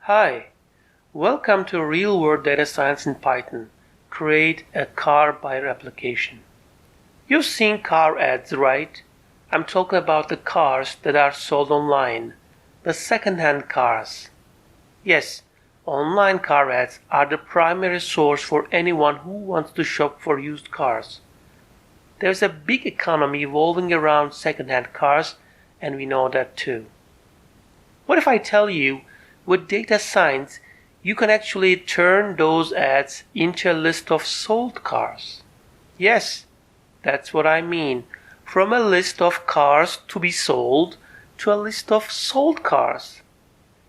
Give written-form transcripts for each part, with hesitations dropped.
Hi, welcome to Real-World Data Science in Python. Create a car buyer application. You've seen car ads, right? I'm talking about the cars that are sold online, the second-hand cars. Yes, online car ads are the primary source for anyone who wants to shop for used cars. There's a big economy evolving around second-hand cars, and we know that too. What if I tell you, with data science, you can actually turn those ads into a list of sold cars? Yes, that's what I mean. From a list of cars to be sold to a list of sold cars.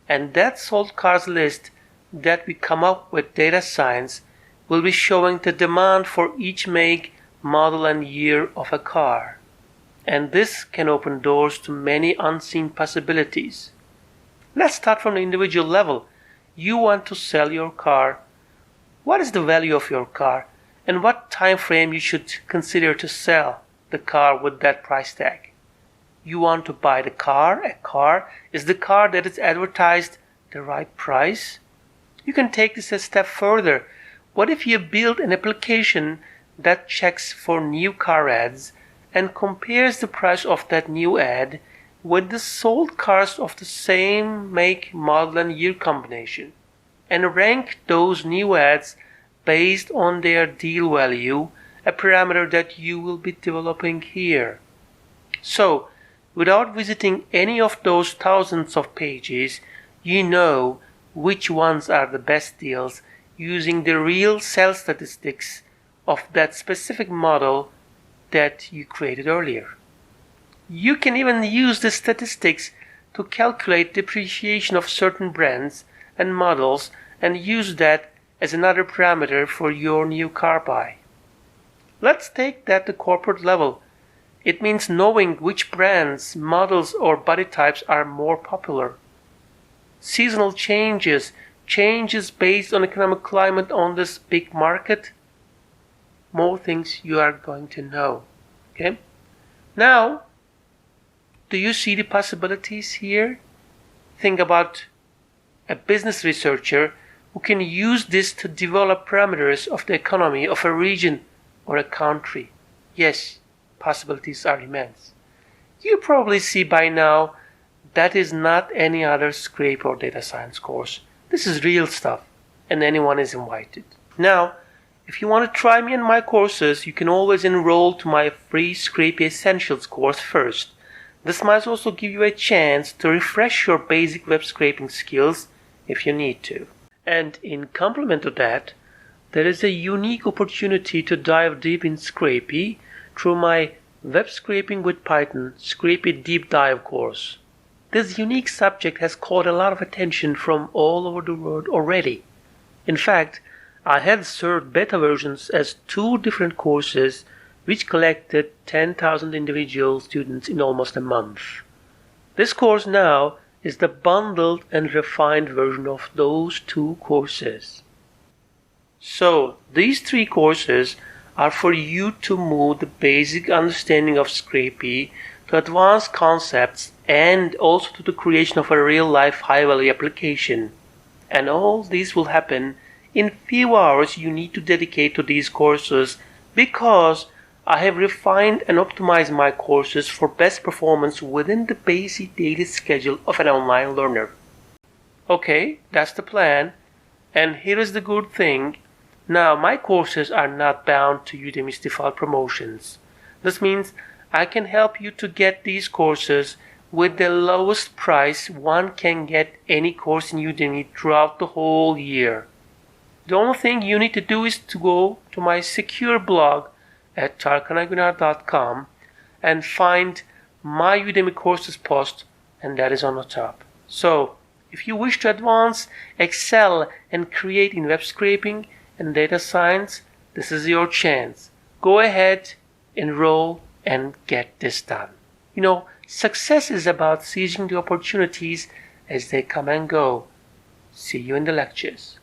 And that sold cars list that we come up with data science will be showing the demand for each make, model and year of a car. And this can open doors to many unseen possibilities. Let's start from the individual level. You want to sell your car. What is the value of your car, and what time frame you should consider to sell the car with that price tag? You want to buy the car, a car. Is the car that is advertised the right price? You can take this a step further. What if you build an application that checks for new car ads and compares the price of that new ad with the sold cars of the same make, model and year combination, and rank those new ads based on their deal value, a parameter that you will be developing here. So, without visiting any of those thousands of pages, you know which ones are the best deals using the real sales statistics of that specific model that you created earlier. You can even use the statistics to calculate depreciation of certain brands and models and use that as another parameter for your new car buy. Let's take that to corporate level. It means knowing which brands, models or body types are more popular. Seasonal changes based on economic climate on this big market. More things you are going to know. Okay? Now, do you see the possibilities here? Think about a business researcher who can use this to develop parameters of the economy of a region or a country. Yes, possibilities are immense. You probably see by now that is not any other Scrape or data science course. This is real stuff, and anyone is invited. Now, if you want to try me and my courses, you can always enroll to my free Scrapy Essentials course first. This might also give you a chance to refresh your basic web scraping skills if you need to. And in complement to that, there is a unique opportunity to dive deep in Scrapy through my Web Scraping with Python Scrapy Deep Dive course. This unique subject has caught a lot of attention from all over the world already. In fact, I had served beta versions as 2 different courses which collected 10,000 individual students in almost a month. This course now is the bundled and refined version of those 2 courses. So, these 3 courses are for you to move the basic understanding of Scrapy to advanced concepts and also to the creation of a real-life high-value application. And all this will happen in few hours you need to dedicate to these courses because I have refined and optimized my courses for best performance within the basic daily schedule of an online learner. Okay, that's the plan. And here is the good thing. Now, my courses are not bound to Udemy's default promotions. This means I can help you to get these courses with the lowest price one can get any course in Udemy throughout the whole year. The only thing you need to do is to go to my secure blog at tarkanagunar.com and find my Udemy courses post, and that is on the top. So, if you wish to advance, excel, and create in web scraping and data science, this is your chance. Go ahead, enroll, and get this done. You know, success is about seizing the opportunities as they come and go. See you in the lectures.